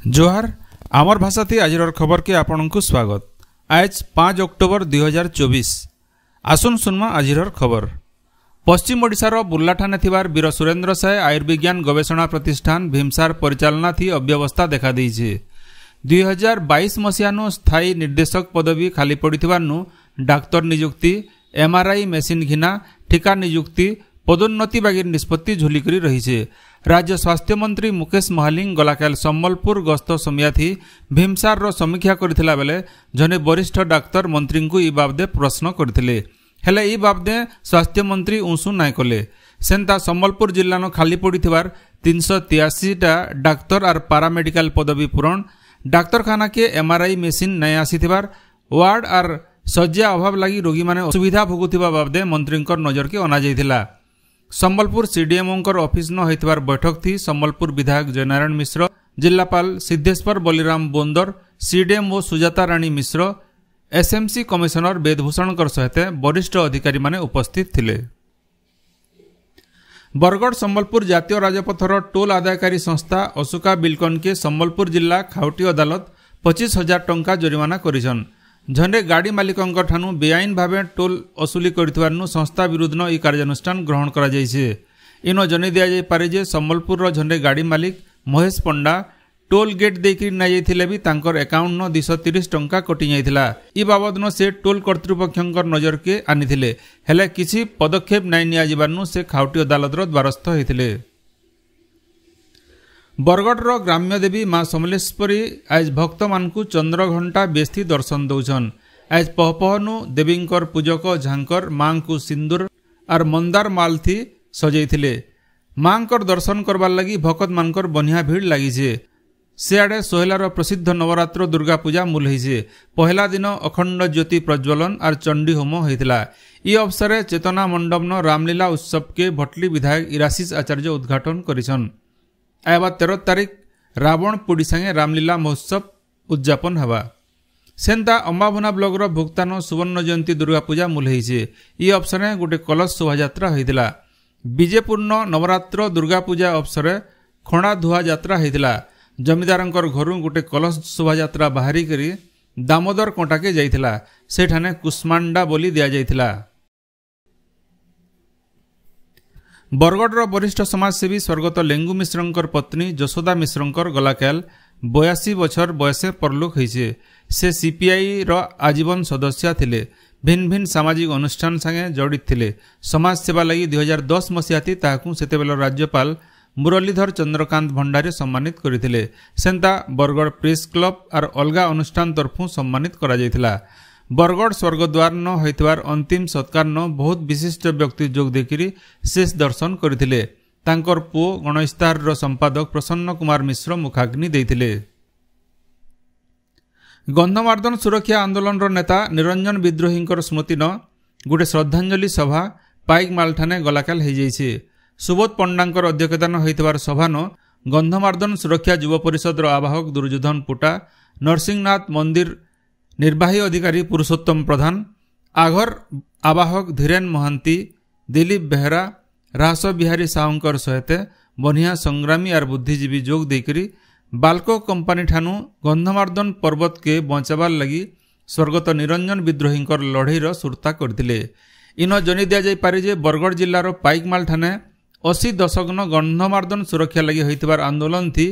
जोहार आमर भाषा थी आज खबर के आपण को स्वागत। आज 5 अक्टोबर 2024 आसुन सुनमा आज खबर। पश्चिम ओडिशार बुर्लाठाने थिबार वीर सुरेन्द्र साय आयुर्विज्ञान गवेषणा प्रतिष्ठान भीमसार परिचालना थी अव्यवस्था देखा देइछे। 2022 मसीहानु स्थायी निर्देशक पदवी खाली पड़िथिबारनु डाक्तर नियुक्ति एमआरआई मेसिन घिना ठिका नियुक्ति पदोन्नति बागिर निष्पत्ति झुलिकरी रहीछे। राज्य स्वास्थ्य मंत्री मुकेश महालिंग गलाकाल सम्बलपुर गस्त समिया थी भीमसार रो समीक्षा करथिला बेले जने वरिष्ठ डाक्तर मंत्री को ई बाबदे प्रश्न करथिले हेले ई बाबदे स्वास्थ्य मंत्री उंसु नाय कले। सेंता सम्बलपुर जिल्लानो खाली पड़िथिबार 383 टा डाक्तर आर पारामेडिकल पदवी पूरण डाक्तरखाना के एमआरआई मेसिन नय आसीथिबार वार्ड आर शज्या अभाव लगी रोगी माने असुविधा भोगुथिबा बाबदे मंत्रींकर नजर के अना जायथिला। सम्बलपुर सीडीएमओंकर ऑफिस न होइतबार बैठक थी सम्बलपुर विधायक जयनारायण मिश्र जिलापाल सिद्धेश्वर बलिराम बोंदर सीडीएमओ सुजाता राणी मिश्र एसएमसी कमिशनर वेदभूषणकर सहित वरिष्ठ अधिकारी माने उपस्थित थिले। बरगढ़ सम्बलपुर जातीय राजपथर टोल आदायकारी संस्था अशोका बिलकन के सम्बलपुर जिला खाउटी अदालत 25,000 टंका जोरिमाना करिछन। झंडे गाड़ी मालिकंक ठानु बेआईन भावे टोल असुली करथिबारनु संस्था विरुद्ध ई कार्यानुष्ठान ग्रहण करा जायछे। इनो जने दिया जाय पारे जे सम्बलपुर झंडे गाड़ी मालिक महेश पंडा टोल गेट देकी न जायथिले भी तांकर अकाउंट न 230 टंका कटि जायथिला। ई बाबद न से टोल कर्तृपक्षंकर नजर के आनिथिले हेले किछि पदक्षेप नै निया जिबारनु से खाउटी अदालत रो द्वारस्थ होइथिले। बरगढ़ ग्राम्य देवी माँ समलेश्वरी आज भक्त मानकु चंद्रघंटा बेस्ती दर्शन दौछन। आज पहपहनु देवींकर पूजक झांकर माँ को सिंदूर आर मंदार माल थी सजैथिले। माँकर दर्शन करबार लगी भक्त मानकर बनिया भीड़ लागिछे। सियाड़े सोहेलार प्रसिद्ध नवरात्र दुर्गा पूजा मूल होइछे। पहला दिन अखंड ज्योति प्रज्वलन आर चंडी होम होइतिला। ई अवसरे चेतना मंडप न रामलीला उत्सव के भटली विधायक इराशिष आचार्य उद्घाटन करिछन। आयबा 13 तारीख रावण पुड़ी संगे रामलीला महोत्सव उद्यापन हवा। सेंता अंबाभुना ब्लॉक रो भुक्तान सुवर्ण जयंती दुर्गा पूजा मूल होइछे। ई अवसरे गोटे कलश शोभायात्रा होइतिला। विजेपूर्ण नवरात्र दुर्गा पूजा अवसरे खणा धुआ यात्रा होइतिला। जमीदारंकर घरु गोटे कलश शोभायात्रा बाहरी करी दामोदर कोटा के जाइतिला। सेठाने कुष्मांडा बोली दिया जाइतिला। बरगढ़ वरिष्ठ समाजसेवी स्वर्गत लेंगु मिश्रंकर पत्नी जशोदा मिश्रंकर गलाकाल 82 बछर बयसे परलोक होइछे। से सीपीआई रो आजीवन सदस्य थिले। भिन्न भिन्न सामाजिक अनुष्ठान संगे जड़ित थिले। समाज सेवा लगी 2010 मसीहाती ताकू सेतेबेल राज्यपाल मुरलीधर चंद्रकांत भंडारी सम्मानित करथिले। सेंता बरगढ़ प्रेस क्लब और अलगा अनुष्ठान तरफू सम्मानित करा जायतिला। बरगढ़ स्वर्गद्वार न होइतबार अंतिम सत्कार न बहुत विशिष्ट व्यक्ति जोग देखिरी शेष दर्शन करथिले। तांकर पुओ गणइस्तार रो संपादक प्रसन्न कुमार मिश्र मुखाग्नि देथिले। गंधमार्दन सुरक्षा आंदोलन रो नेता निरंजन विद्रोहींकर स्मृति न गोटे श्रद्धांजलि सभा पाइक मालठाने गलाकाल हो जाइछे। सुबोध पंडांकर अध्यक्षतान होइतबार सभा न गंधमार्दन सुरक्षा युव परिषद रो आवाहक दुर्योधन पुटा नरसिंहनाथ मंदिर निर्वाही अधिकारी पुरुषोत्तम प्रधान आघर आवाहक धीरेन महांती दिलीप बेहरा रास बिहारी सावंकर सहित बनिया संग्रामी और बुद्धिजीवी जोग देकरी बाल्को कंपानी ठानु गंधमार्दन पर्वत के बचाबार लगी स्वर्गत निरंजन विद्रोहींकर लड़ईर सुरता करथिले। इन जनी दिया जाय पारे जे बरगढ़ जिल्लार पाइकमाल ठाने 80 दशक न गंधमार्दन सुरक्षा लगी होइतबार आंदोलन थी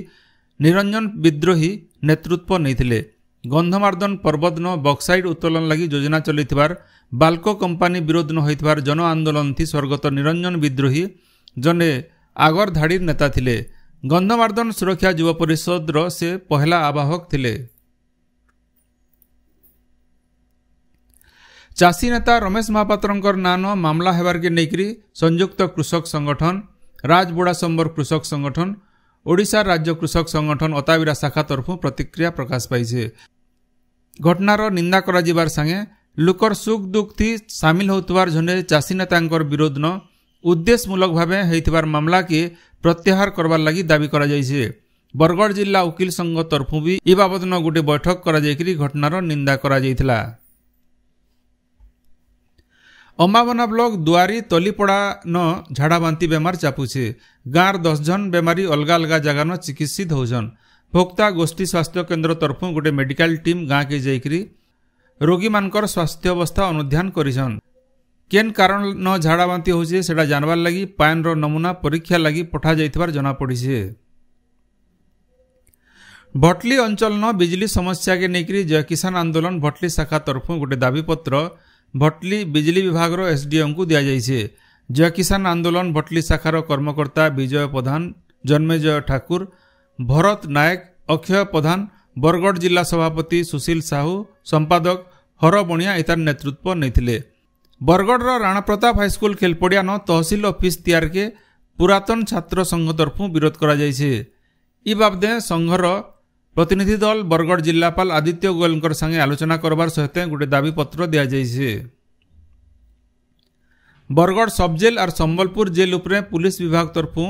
निरंजन विद्रोही नेतृत्व नैथिले। गंधमार्दन पर्वत न बक्साइड उत्तोलन लगी योजना चलिथिबार बाल्को कंपानी विरोध न होइतबार जन आंदोलन थी स्वर्गत निरंजन विद्रोही जने आगर धाड़ी नेता थिले। गंधमार्दन सुरक्षा युव परिषद रो से पहला आवाहक थिले। चाषी नेता रमेश महापात्रंकर नान मामला हेबार के नेकरी संयुक्त कृषक संगठन राजबोड़ा संबर कृषक संगठन ओडिशा राज्य कृषक संगठन अताविरा शाखा तरफू प्रतिक्रिया प्रकाश पाइछे। घटनार निंदा करा जिबार संगे लुकर सुख दुख थी सामिल होतबार झंडे चाषी नेतांकर विरोध न उद्देश्यमूलक भावे हेइतबार मामला के प्रत्याहार करबार लगी दाबी करा जाइछे। बरगढ़ जिला वकील संघ तरफू भी ई बाबद न गोटे बैठक करा जायकरी घटनार निंदा करा जायथिला। अंबाभना ब्लॉक दुआरी तलीपड़ा न झाड़ाबांती बेमार चापुछे। गाँर 10 जन बेमारी अलगा अलगा जगह न चिकित्सित होजन। भोक्ता गोष्ठी स्वास्थ्य केन्द्र तरफु गोटे मेडिकल टीम गाँ के जाइकरी रोगी मानकर स्वास्थ्य अवस्था अनुध्यान करिछन। केन कारण न झाड़ा बांती होचे सेटा जानवार लगी पान रो नमूना परीक्षा लगी पठा जाइथिबार जना पड़िछे। भटली अंचल न बिजली समस्या के नेकरी जय किसान आंदोलन भटली शाखा तरफु गोटे दाबीपत्र भटली बिजली विभाग रो एसडीएम को दिया जाइछे। जय किसान आंदोलन भटली शाखार कर्मकर्ता विजय प्रधान, जन्मेजय ठाकुर, भरत नायक, अक्षय प्रधान, बरगढ़ जिला सभापति सुशील साहू, संपादक हर बणिया इतार नेतृत्व नैथिले। बरगढ़ राणा प्रताप हाईस्कूल खेलपड़िया न तहसील ऑफिस तैयार के पुरातन छात्र संघ तरफु विरोध करा जाइछे। ई बाबदे संघर प्रतिनिधि दल बरगढ़ जिलापाल आदित्य गोयल संगे आलोचना करबार सहित गोटे दाबीपत्र दिया जाइछे। बरगढ़ सब जेल और संबलपुर जेल उपरे पुलिस विभाग तरफु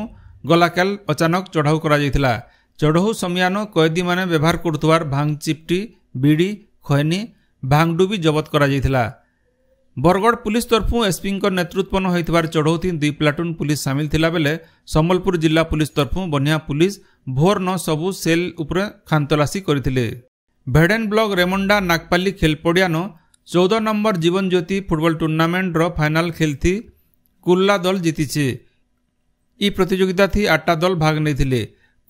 गलाकाल अचानक चढ़ाऊ करा जाइथिला। चढ़ाऊ समियान कैदी माने व्यवहार करथुवार भांग चिपटी, बीड़ी, खैनी, भांगडुबी जबत करा जाइथिला। बरगढ़ पुलिस तरफु एसपी नेतृत्व न होइथिबार चढ़ौती 2 प्लाटून पुलिस सामिल थिला बेले संबलपुर जिला पुलिस तरफु बनिया पुलिस भोर न सबु सेल उपरे खानतलासी करथिले। भेडेन ब्लॉक रेमुंडा नागपाली खेलपड़िया न 14 number Jeevan Jyoti football tournament रो फाइनल खेलथी कुर्ला दल जीतिछे। ई प्रतियोगिता थी 8टा दल भाग नैथिले।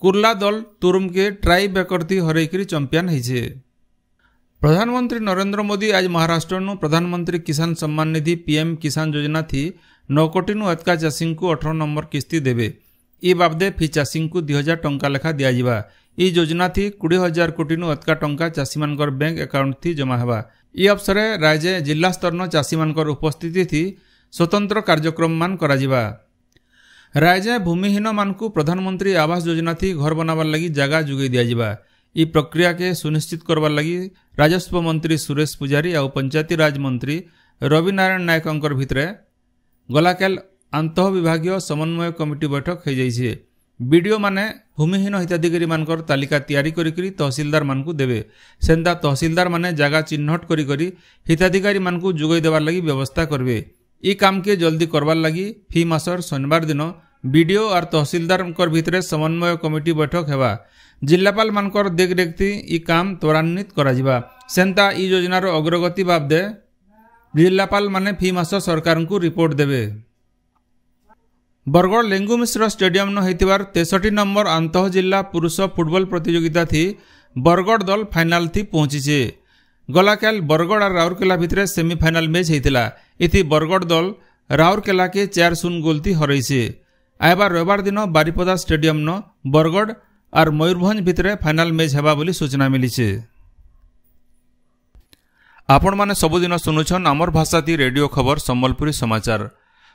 कुर्ला दल तुरुम के ट्राई बेकर थी हरैकरी चैंपियन होइछे। प्रधानमंत्री नरेंद्र मोदी आज महाराष्ट्र नु प्रधानमंत्री किसान सम्मान निधि पीएम किसान योजना थी 9 कोटी नु अतका चाषी को 18 नंबर किस्ती देवे। ई बाबदे फी चाषी को 2000 टंका लेखा दिया जिबा। ई योजना थी 20,000 कोटी नु अतका टंका चाषी मानकर बैंक अकाउंट थी जमा हेबा। ई अवसर राज्य जिला स्तर न चाषी मानकर उपस्थिति थी स्वतंत्र कार्यक्रम मान करा जिबा। राज्य भूमिहीन मानकु प्रधानमंत्री आवास योजना थी घर बनावार लगी जगह जुगै दिया जिबा। ई प्रक्रिया के सुनिश्चित करवार लगी राजस्व मंत्री सुरेश पुजारी और पंचायती राज मंत्री रवि नारायण नायक भितरे गलाकाल आंतः विभागीय समन्वय कमिटी बैठक हो जाइछे। बीडीओ माने भूमिहीन हिताधिकारी मानकर तालिका तैयारी करी तहसीलदार मानकु देवे। सेंदा तहसीलदार माने जगह चिन्हट करी हिताधिकारी मानकु जुगै देवार लगी व्यवस्था करबे। ई काम के जल्दी करवार लगी फी मासर शनिवार दिन बीडीओ और तहसीलदार भितरे समन्वय कमिटी बैठक हेबा। जिलापाल मानकर देख देखती ई काम त्वरान्वित करा जिबा। सेंता ई योजनार अग्रगति बाबदे जिलापाल माने फी मास सरकार को रिपोर्ट देवे। बरगढ़ लेंगु मिश्र स्टेडियम न होइतिबार 63 नंबर आंतः जिला पुरुष फुटबॉल प्रतियोगिता थी बरगढ़ दल फाइनाल थी पहुंचीचे। गलाकाल बरगढ़ और राउरकेला भितरे सेमीफाइनाल मैच होइतिला। इथि बरगढ़ दल राउरकेला के 4-0 गोल थी हरैसे। आयबार रविवार दिन बारिपदा स्टेडियम न बरगढ़ और मयूरभंज भितरे फाइनाल मैच हेबा बोली सूचना मिलीचे। आपण माने सबुदिन सुनुछन आमर भाषाती रेडियो खबर संबलपुरी समाचार।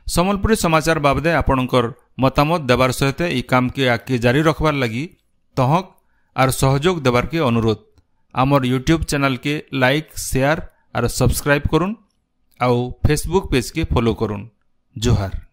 संबलपुरी समाचार बाबदे आपणकर मतामत देवार सहित ई काम के आगे जारी रखबार लगी तहक और सहयोग देवार के अनुरोध। आमर यूट्यूब चैनल के लाइक, शेयर और सब्सक्राइब करुन आउ फेसबुक पेज के फॉलो करुन। जोहार।